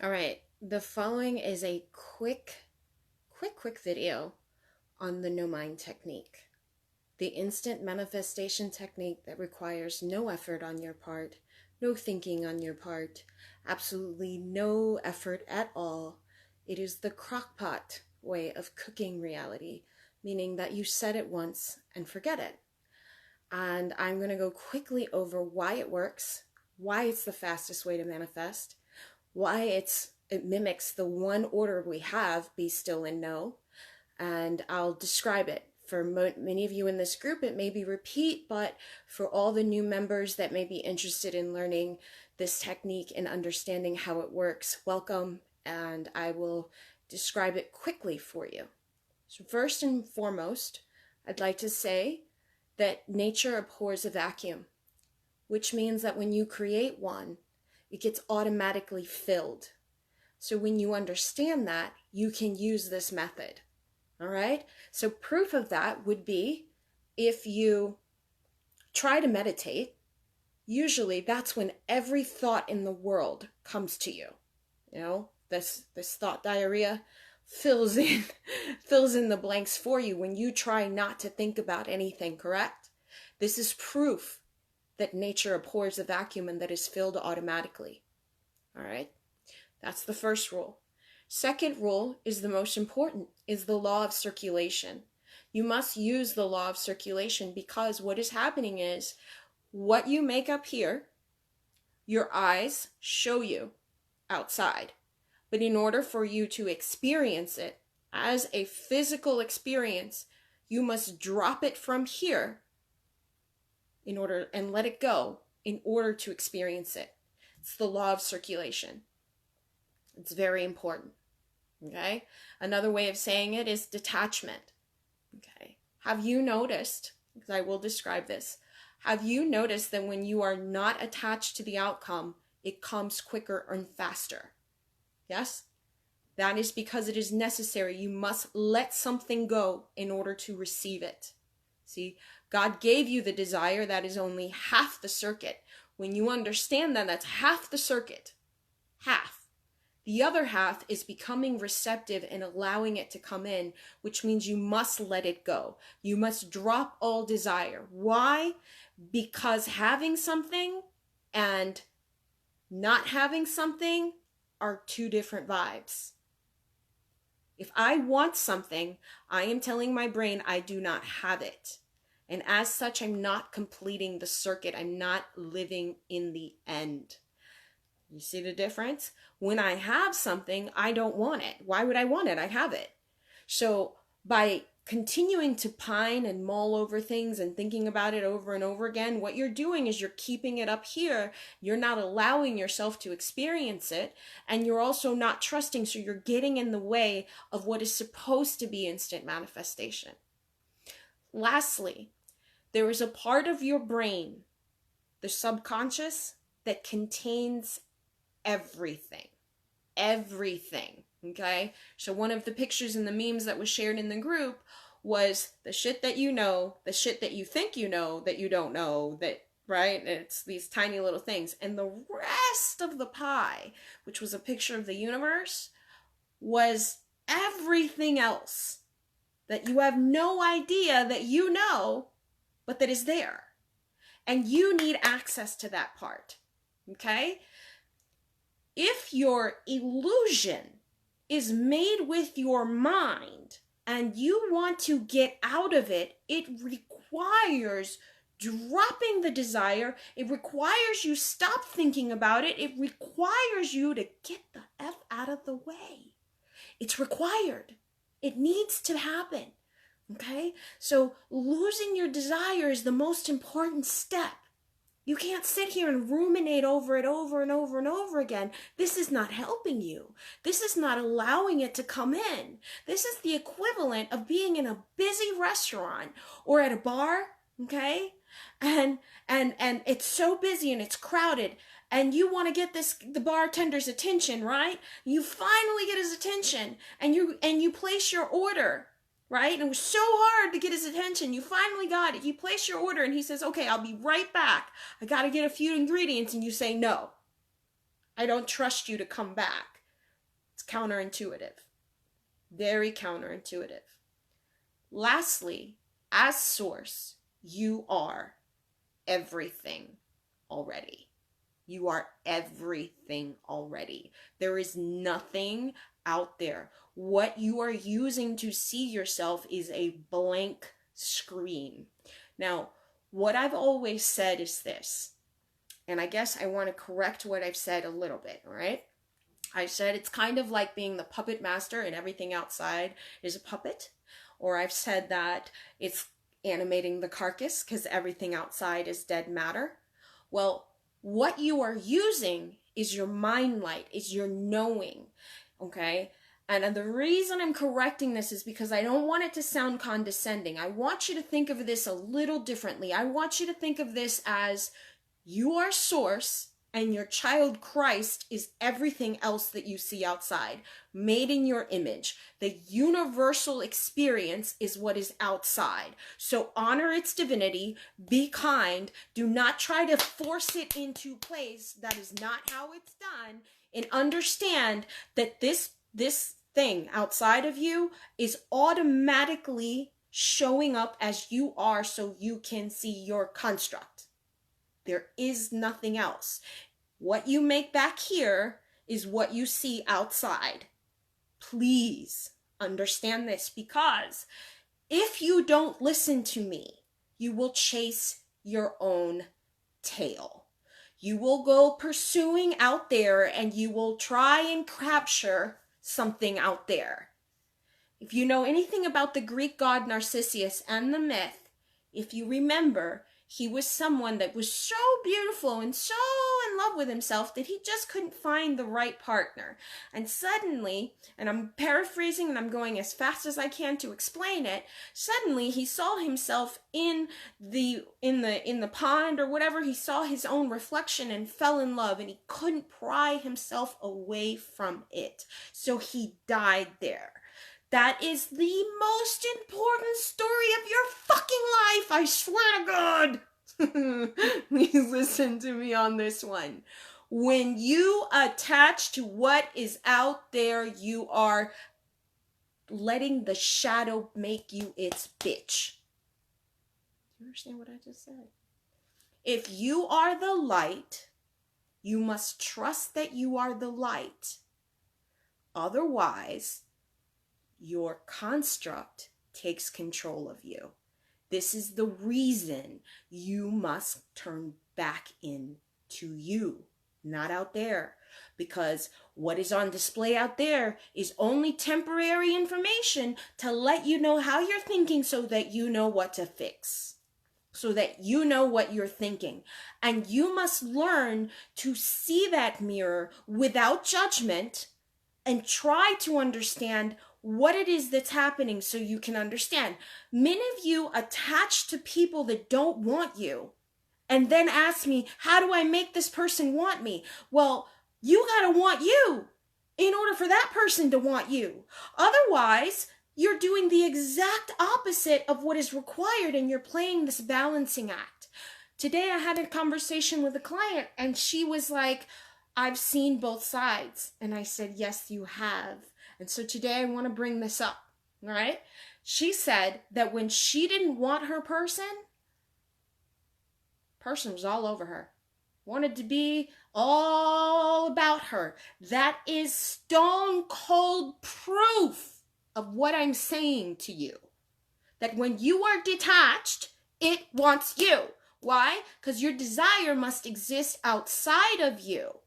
All right, the following is a quick video on the no mind technique. The instant manifestation technique that requires no effort on your part, no thinking on your part, absolutely no effort at all. It is the crockpot way of cooking reality, meaning that you set it once and forget it. And I'm going to go quickly over why it works, why it's the fastest way to manifest, why it mimics the one order we have, be still and know, and I'll describe it. For many of you in this group, it may be repeat, but for all the new members that may be interested in learning this technique and understanding how it works, welcome, and I will describe it quickly for you. So first and foremost, I'd like to say that nature abhors a vacuum, which means that when you create one, it gets automatically filled. So when you understand that, you can use this method. All right? So proof of that would be if you try to meditate, usually that's when every thought in the world comes to you. You know, this thought diarrhea fills in the blanks for you when you try not to think about anything, correct? This is proof that nature abhors a vacuum and that is filled automatically. All right? That's the first rule. Second rule is the most important, is the law of circulation. You must use the law of circulation because what is happening is what you make up here, your eyes show you outside. But in order for you to experience it as a physical experience, you must drop it from here in order and let it go in order to experience it. It's the law of circulation. It's very important. Okay? Another way of saying it is detachment. Okay? Have you noticed, because I will describe this, have you noticed that when you are not attached to the outcome, it comes quicker and faster? Yes? That is because it is necessary. You must let something go in order to receive it. See, God gave you the desire. That is only half the circuit. When you understand that, that's half the circuit. Half. The other half is becoming receptive and allowing it to come in, which means you must let it go. You must drop all desire. Why? Because having something and not having something are two different vibes. If I want something, I am telling my brain I do not have it. And as such, I'm not completing the circuit. I'm not living in the end. You see the difference? When I have something, I don't want it. Why would I want it? I have it. So by continuing to pine and mull over things and thinking about it over and over again, what you're doing is you're keeping it up here. You're not allowing yourself to experience it, and you're also not trusting, so you're getting in the way of what is supposed to be instant manifestation. Lastly, there is a part of your brain, the subconscious, that contains everything. Everything. Okay? So one of the pictures in the memes that was shared in the group was the shit that you know, the shit that you think you know, that you don't know, that, right? And it's these tiny little things. And the rest of the pie, which was a picture of the universe, was everything else that you have no idea that you know, but that is there. And you need access to that part. Okay? If your illusion is made with your mind and you want to get out of it, it requires dropping the desire. It requires you stop thinking about it. It requires you to get the F out of the way. It's required. It needs to happen. Okay? So losing your desire is the most important step. You can't sit here and ruminate over it over and over and over again. This is not helping you. This is not allowing it to come in. This is the equivalent of being in a busy restaurant or at a bar, okay? And it's so busy and it's crowded and you want to get the bartender's attention, right? You finally get his attention and you place your order. Right? And it was so hard to get his attention. You finally got it. You place your order and he says, okay, I'll be right back. I got to get a few ingredients. And you say, no, I don't trust you to come back. It's counterintuitive. Very counterintuitive. Lastly, as source, you are everything already. You are everything already. There is nothing out there. What you are using to see yourself is a blank screen. Now, what I've always said is this, and I guess I want to correct what I've said a little bit, all right? I said it's kind of like being the puppet master and everything outside is a puppet. Or I've said that it's animating the carcass because everything outside is dead matter. Well, what you are using is your mind light, is your knowing, okay? And the reason I'm correcting this is because I don't want it to sound condescending. I want you to think of this a little differently. I want you to think of this as you are source and your child Christ is everything else that you see outside, made in your image. The universal experience is what is outside. So honor its divinity, be kind, do not try to force it into place. That is not how it's done. And understand that this thing outside of you is automatically showing up as you are so you can see your construct. There is nothing else. What you make back here is what you see outside. Please understand this, because if you don't listen to me, you will chase your own tail. You will go pursuing out there and you will try and capture something out there. If you know anything about the Greek god Narcissus and the myth, if you remember, he was someone that was so beautiful and so in love with himself that he just couldn't find the right partner. And suddenly, and I'm paraphrasing and I'm going as fast as I can to explain it, suddenly he saw himself in the pond or whatever. He saw his own reflection and fell in love, and he couldn't pry himself away from it. So he died there. That is the most important story of your fucking life, I swear to God. Please listen to me on this one. When you attach to what is out there, you are letting the shadow make you its bitch. Do you understand what I just said? If you are the light, you must trust that you are the light. Otherwise, your construct takes control of you. This is the reason you must turn back into you, not out there. Because what is on display out there is only temporary information to let you know how you're thinking so that you know what to fix. So that you know what you're thinking. And you must learn to see that mirror without judgment and try to understand what it is that's happening so you can understand. Many of you attach to people that don't want you and then ask me, how do I make this person want me? Well, you gotta want you in order for that person to want you. Otherwise, you're doing the exact opposite of what is required and you're playing this balancing act. Today I had a conversation with a client and she was like, I've seen both sides. And I said, yes, you have. And so today I want to bring this up, all right? She said that when she didn't want her person was all over her. Wanted to be all about her. That is stone cold proof of what I'm saying to you. That when you are detached, it wants you. Why? Because your desire must exist outside of you.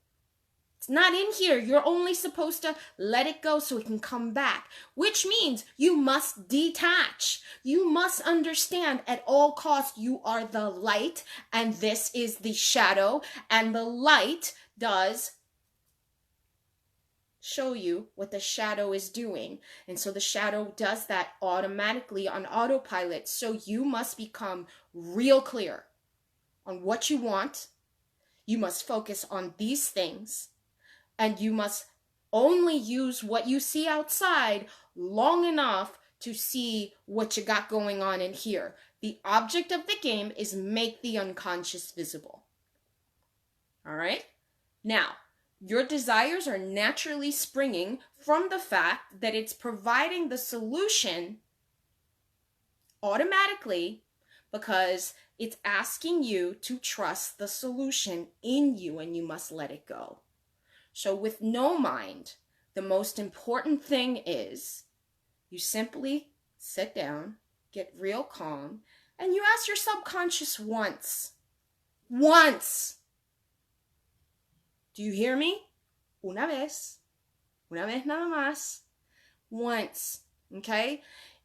It's not in here. You're only supposed to let it go so it can come back, which means you must detach. You must understand at all costs you are the light and this is the shadow, and the light does show you what the shadow is doing. And so the shadow does that automatically on autopilot. So you must become real clear on what you want. You must focus on these things. And you must only use what you see outside long enough to see what you got going on in here. The object of the game is make the unconscious visible. All right? Now, Your desires are naturally springing from the fact that it's providing the solution automatically because it's asking you to trust the solution in you, and you must let it go. So with no mind, the most important thing is you simply sit down, get real calm, and you ask your subconscious once. Do you hear me? Una vez nada más, once, okay?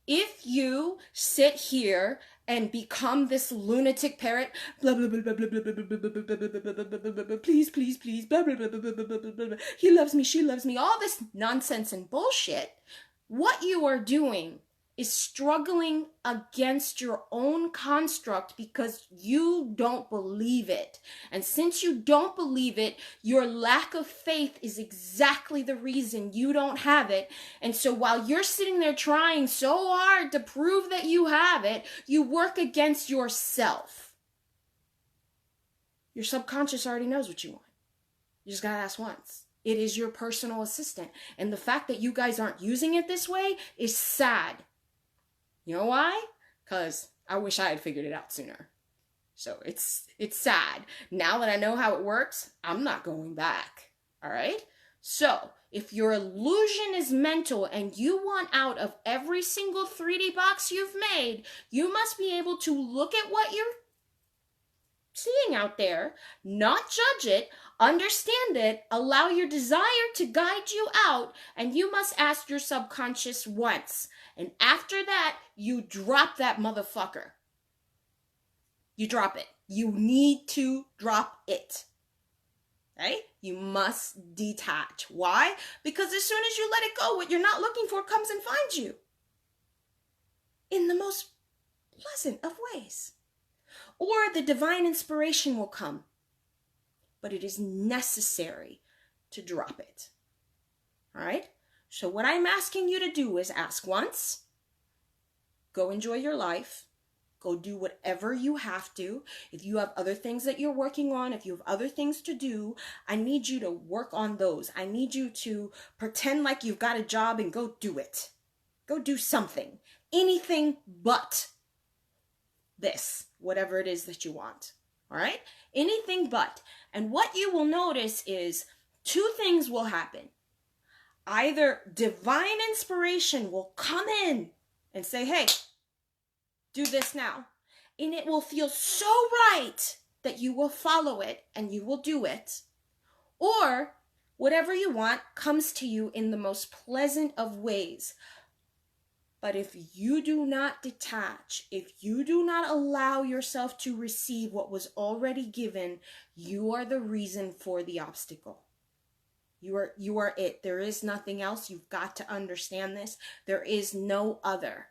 If you sit here and become this lunatic parrot, blah blah blah blah blah blah blah blah blah blah, please, blah blah blah blah blah blah blah, he loves me, she loves me, all this nonsense and bullshit, what you are doing is struggling against your own construct because you don't believe it. And since you don't believe it, your lack of faith is exactly the reason you don't have it. And so while you're sitting there trying so hard to prove that you have it, you work against yourself. Your subconscious already knows what you want. You just gotta ask once. It is your personal assistant. And the fact that you guys aren't using it this way is sad. You know why? Because I wish I had figured it out sooner. So it's sad. Now that I know how it works, I'm not going back. All right? So if your illusion is mental and you want out of every single 3D box you've made, you must be able to look at what you're seeing out there, not judge it, understand it, allow your desire to guide you out, and you must ask your subconscious once. And after that, you drop that motherfucker. You drop it. You need to drop it. Right? You must detach. Why? Because as soon as you let it go, what you're not looking for comes and finds you. In the most pleasant of ways. Or the divine inspiration will come. But it is necessary to drop it. All right? So what I'm asking you to do is ask once, go enjoy your life, go do whatever you have to. If you have other things that you're working on, if you have other things to do, I need you to work on those. I need you to pretend like you've got a job and go do it. Go do something. Anything but this, whatever it is that you want. All right? Anything but. And what you will notice is 2 things will happen. Either divine inspiration will come in and say, hey, do this now. And it will feel so right that you will follow it and you will do it. Or whatever you want comes to you in the most pleasant of ways. But if you do not detach, if you do not allow yourself to receive what was already given, you are the reason for the obstacle. You are it. There is nothing else. You've got to understand this. There is no other.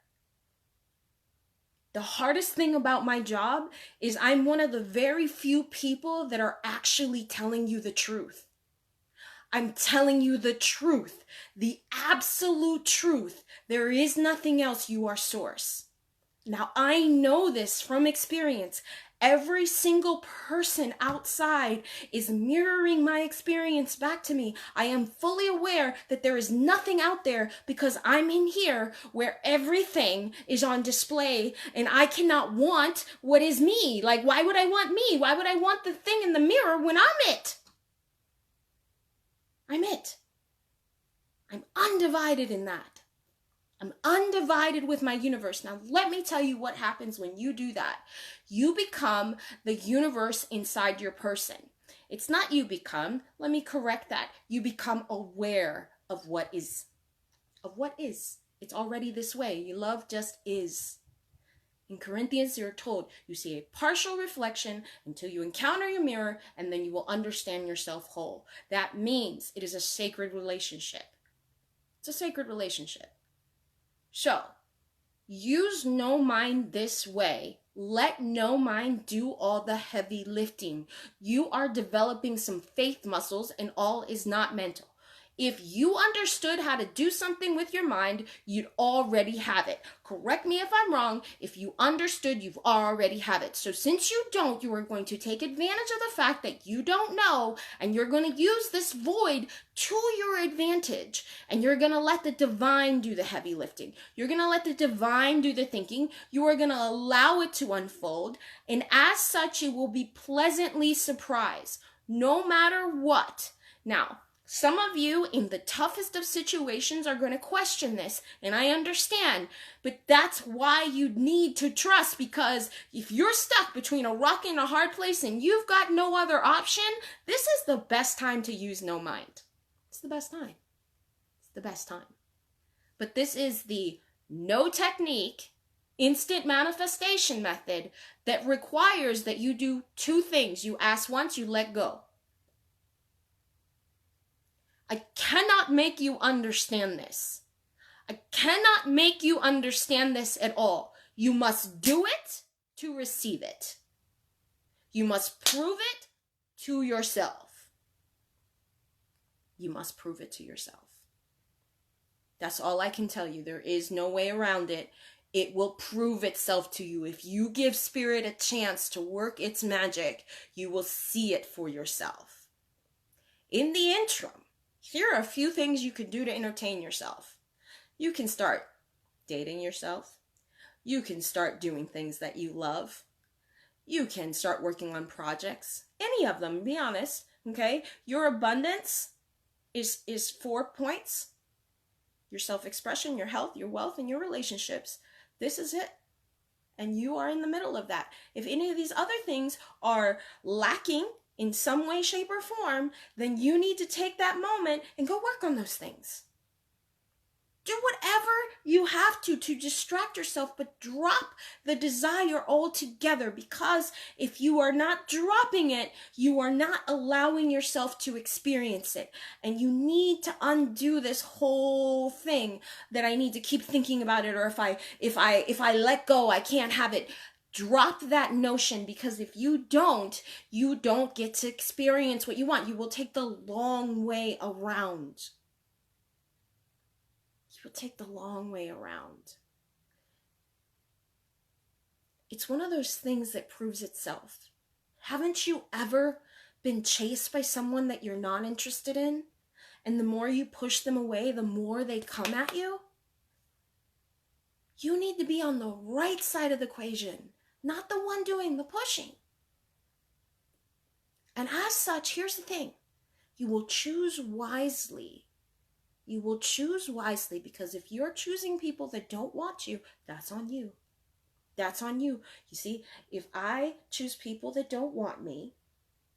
The hardest thing about my job is I'm one of the very few people that are actually telling you the truth. I'm telling you the truth, the absolute truth. There is nothing else. You are source. Now, I know this from experience. Every single person outside is mirroring my experience back to me. I am fully aware that there is nothing out there because I'm in here where everything is on display and I cannot want what is me. Like, why would I want me? Why would I want the thing in the mirror when I'm it? I'm it. I'm undivided in that. I'm undivided with my universe. Now, let me tell you what happens when you do that. You become the universe inside your person. It's not you become. Let me correct that. You become aware of what is. Of what is. It's already this way. Your love just is. In Corinthians, you're told you see a partial reflection until you encounter your mirror, and then you will understand yourself whole. That means it is a sacred relationship. It's a sacred relationship. So, use no mind this way. Let no mind do all the heavy lifting. You are developing some faith muscles, and all is not mental. If you understood how to do something with your mind, you'd already have it. Correct me if I'm wrong. If you understood, you've already have it. So since you don't, you are going to take advantage of the fact that you don't know, and you're going to use this void to your advantage. And you're going to let the divine do the heavy lifting. You're going to let the divine do the thinking. You are going to allow it to unfold. And as such, you will be pleasantly surprised, no matter what. Now, some of you in the toughest of situations are going to question this, and I understand, but that's why you need to trust, because if you're stuck between a rock and a hard place and you've got no other option, this is the best time to use no mind. It's the best time. It's the best time. But this is the no technique, instant manifestation method that requires that you do two things. You ask once, you let go. I cannot make you understand this. I cannot make you understand this at all. You must do it to receive it. You must prove it to yourself. You must prove it to yourself. That's all I can tell you. There is no way around it. It will prove itself to you. If you give spirit a chance to work its magic, you will see it for yourself. In the interim, here are a few things you can do to entertain yourself. You can start dating yourself. You can start doing things that you love. You can start working on projects. Any of them, be honest, okay? Your abundance is 4 points. Your self-expression, your health, your wealth, and your relationships. This is it. And you are in the middle of that. If any of these other things are lacking in some way, shape, or form, then you need to take that moment and go work on those things. Do whatever you have to distract yourself, but drop the desire altogether, because if you are not dropping it, you are not allowing yourself to experience it. And you need to undo this whole thing that I need to keep thinking about it, or if I let go, I can't have it. Drop that notion, because if you don't get to experience what you want. You will take the long way around. You will take the long way around. It's one of those things that proves itself. Haven't you ever been chased by someone that you're not interested in? And the more you push them away, the more they come at you? You need to be on the right side of the equation, not the one doing the pushing. And as such, here's the thing. You will choose wisely. You will choose wisely, because if you're choosing people that don't want you, that's on you. That's on you. You see, if I choose people that don't want me,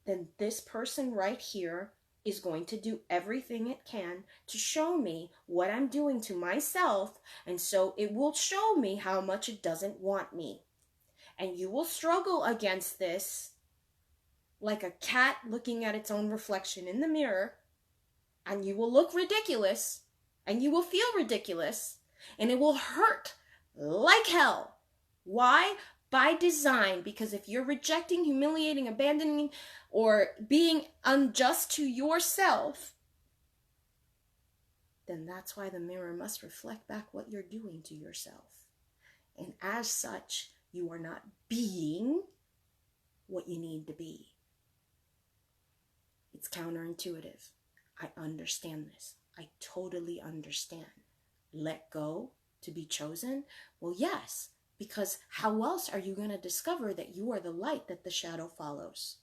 then this person right here is going to do everything it can to show me what I'm doing to myself, and so it will show me how much it doesn't want me. And you will struggle against this like a cat looking at its own reflection in the mirror, and you will look ridiculous, and you will feel ridiculous, and it will hurt like hell. Why? By design, because if you're rejecting, humiliating, abandoning, or being unjust to yourself, then that's why the mirror must reflect back what you're doing to yourself. And as such, you are not being what you need to be. It's counterintuitive. I understand this. I totally understand. Let go to be chosen? Well, yes, because how else are you going to discover that you are the light that the shadow follows?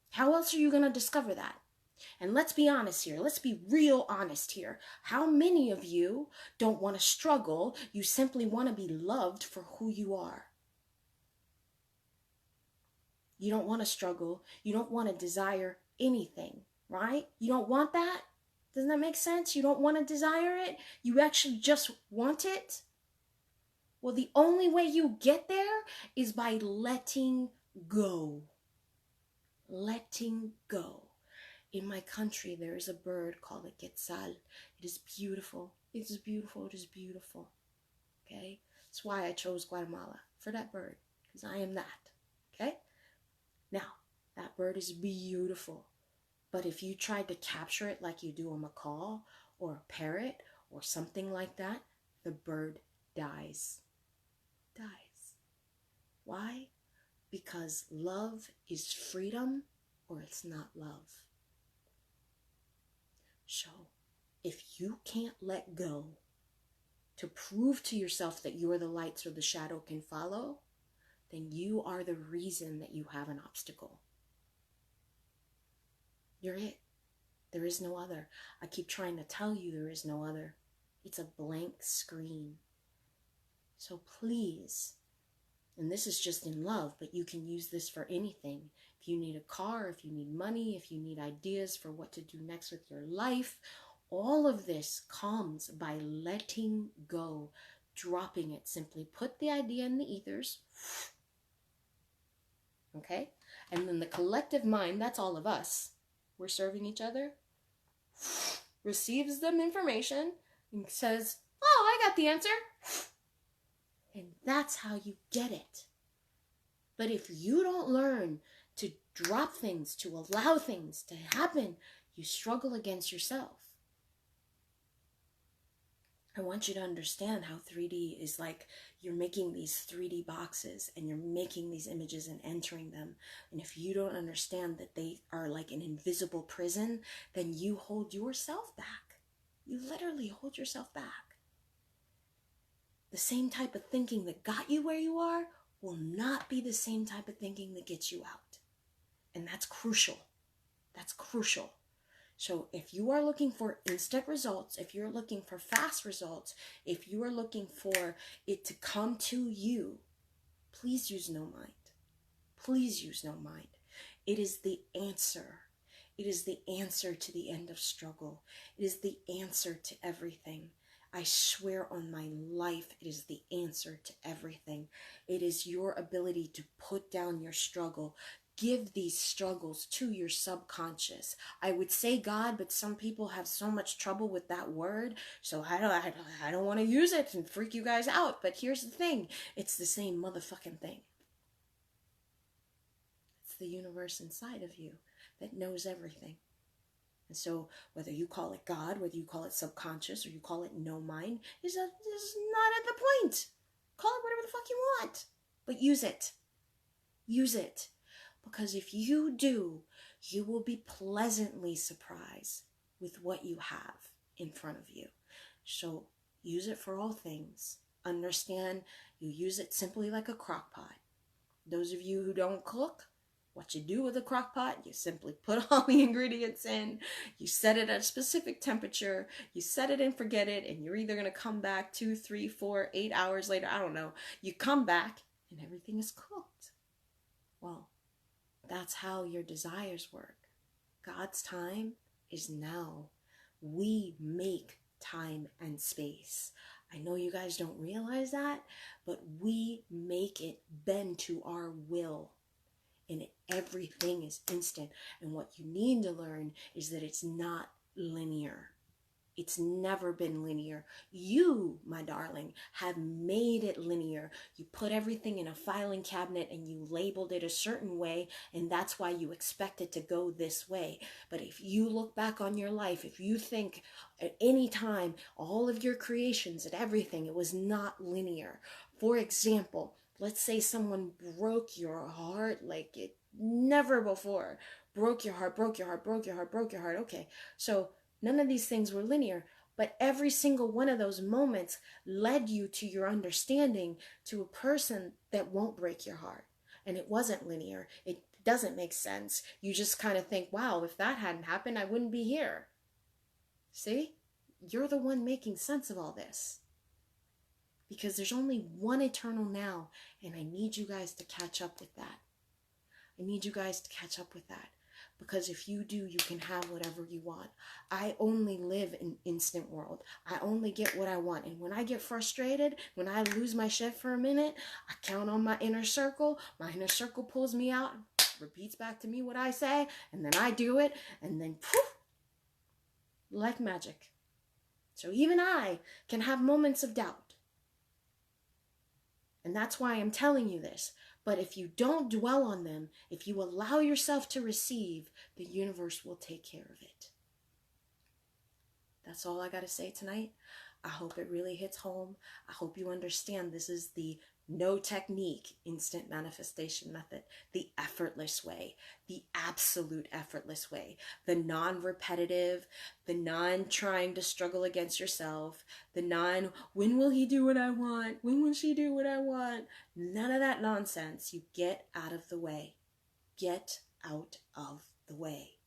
How else are you going to discover that? And let's be honest here. Let's be real honest here. How many of you don't want to struggle? You simply want to be loved for who you are. You don't want to struggle. You don't want to desire anything, right? You don't want that? Doesn't that make sense? You don't want to desire it? You actually just want it? Well, the only way you get there is by letting go. Letting go. In my country, there is a bird called a quetzal. It is beautiful. It is beautiful. It is beautiful. Okay? That's why I chose Guatemala, for that bird, because I am that. Okay? Now, that bird is beautiful, But if you tried to capture it like you do a macaw or a parrot or something like that, the bird dies. Dies. Why? Because love is freedom or it's not love. So, if you can't let go to prove to yourself that you are the light so the shadow can follow, then you are the reason that you have an obstacle. You're it. There is no other. I keep trying to tell you there is no other. It's a blank screen. So please, and this is just in love, but you can use this for anything. If you need a car, if you need money, if you need ideas for what to do next with your life, all of this comes by letting go, dropping it. Simply put the idea in the ethers. Okay? And then the collective mind, that's all of us. We're serving each other. Receives them information and says, oh, I got the answer. And that's how you get it. But if you don't learn to drop things, to allow things to happen, you struggle against yourself. I want you to understand how 3D is like you're making these 3D boxes and you're making these images and entering them. And if you don't understand that they are like an invisible prison, then you hold yourself back. You literally hold yourself back. The same type of thinking that got you where you are will not be the same type of thinking that gets you out. And that's crucial. That's crucial. So if you are looking for instant results, if you're looking for fast results, if you are looking for it to come to you, please use no mind. Please use no mind. It is the answer. It is the answer to the end of struggle. It is the answer to everything. I swear on my life, it is the answer to everything. It is your ability to put down your struggle. Give these struggles to your subconscious. I would say God, but some people have so much trouble with that word, so I don't want to use it and freak you guys out. But here's the thing. It's the same motherfucking thing. It's the universe inside of you that knows everything. And so whether you call it God, whether you call it subconscious, or you call it no mind, is not at the point. Call it whatever the fuck you want. But use it. Use it. Because if you do, you will be pleasantly surprised with what you have in front of you. So use it for all things. Understand you use it simply like a crock pot. Those of you who don't cook, what you do with a crock pot, you simply put all the ingredients in, you set it at a specific temperature, you set it and forget it, and you're either going to come back 2, 3, 4, 8 hours later, I don't know. You come back and everything is cooked. Well, that's how your desires work. God's time is now. We make time and space. I know you guys don't realize that, but we make it bend to our will. And everything is instant. And what you need to learn is that it's not linear. It's never been linear. You, my darling, have made it linear. You put everything in a filing cabinet and you labeled it a certain way, and that's why you expect it to go this way. But if you look back on your life, if you think at any time, all of your creations and everything, it was not linear. For example, let's say someone broke your heart like it never before. Broke your heart, broke your heart, broke your heart, broke your heart. Okay, so none of these things were linear, but every single one of those moments led you to your understanding to a person that won't break your heart. And it wasn't linear. It doesn't make sense. You just kind of think, wow, if that hadn't happened, I wouldn't be here. See? You're the one making sense of all this. Because there's only one eternal now, and I need you guys to catch up with that. I need you guys to catch up with that. Because if you do, you can have whatever you want. I only live in instant world. I only get what I want. And when I get frustrated, when I lose my shit for a minute, I count on my inner circle. My inner circle pulls me out, repeats back to me what I say, and then I do it, and then poof, like magic. So even I can have moments of doubt. And that's why I'm telling you this. But if you don't dwell on them, if you allow yourself to receive, the universe will take care of it. That's all I got to say tonight. I hope it really hits home. I hope you understand this is the no technique instant manifestation method, the effortless way, the absolute effortless way, the non-repetitive, the non-trying to struggle against yourself, the when will he do what I want? When will she do what I want? None of that nonsense. You get out of the way. Get out of the way.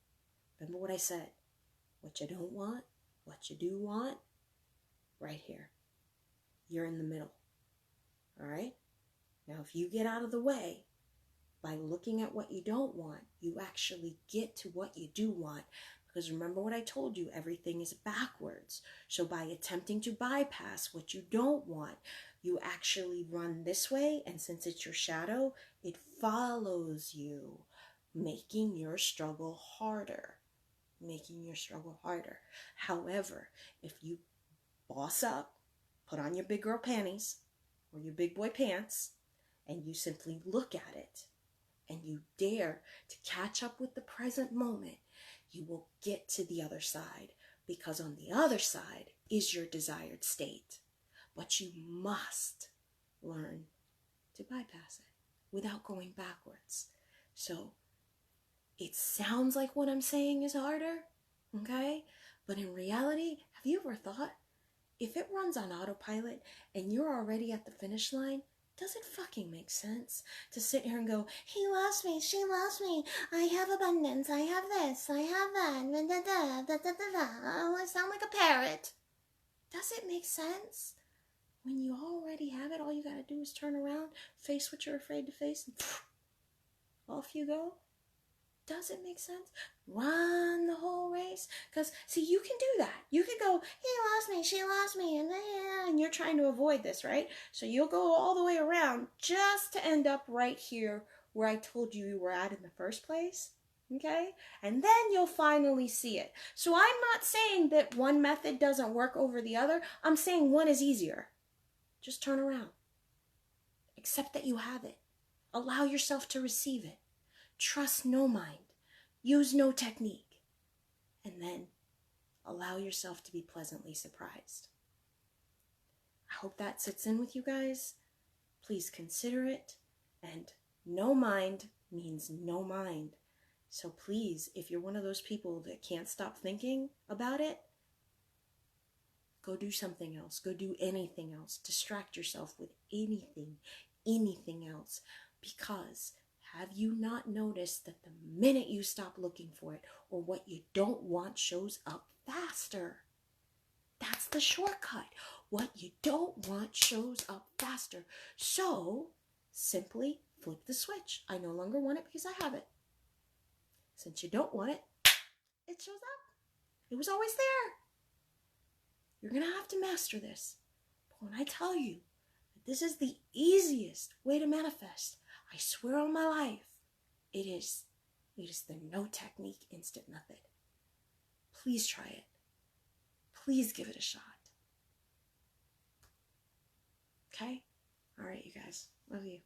Remember what I said. What you don't want, what you do want, right here. You're in the middle. All right? Now, if you get out of the way by looking at what you don't want, you actually get to what you do want. Because remember what I told you, everything is backwards. So by attempting to bypass what you don't want, you actually run this way. And since it's your shadow, it follows you, making your struggle harder. However, if you boss up, put on your big girl panties or your big boy pants, and you simply look at it and you dare to catch up with the present moment, you will get to the other side, because on the other side is your desired state. But you must learn to bypass it without going backwards. So it sounds like what I'm saying is harder, okay? But in reality, have you ever thought, if it runs on autopilot and you're already at the finish line, does it fucking make sense to sit here and go, he loves me, she loves me, I have abundance, I have this, I have that, I sound like a parrot. Does it make sense? When you already have it, all you gotta do is turn around, face what you're afraid to face, and off you go. Does it make sense? Run the whole race. Because, see, you can do that. You can go, he loves me, she loves me, and you're trying to avoid this, right? So you'll go all the way around just to end up right here where I told you were at in the first place. Okay? And then you'll finally see it. So I'm not saying that one method doesn't work over the other. I'm saying one is easier. Just turn around. Accept that you have it. Allow yourself to receive it. Trust no mind. Use no technique. And then allow yourself to be pleasantly surprised. I hope that sits in with you guys. Please consider it. And no mind means no mind. So please, if you're one of those people that can't stop thinking about it, go do something else. Go do anything else. Distract yourself with anything else. Because have you not noticed that the minute you stop looking for it, or what you don't want shows up faster? That's the shortcut. What you don't want shows up faster. So simply flip the switch. I no longer want it because I have it. Since you don't want it, it shows up. It was always there. You're going to have to master this. But when I tell you that this is the easiest way to manifest, I swear on my life, it is the no technique instant method. Please try it. Please give it a shot. Okay? All right, you guys. Love you.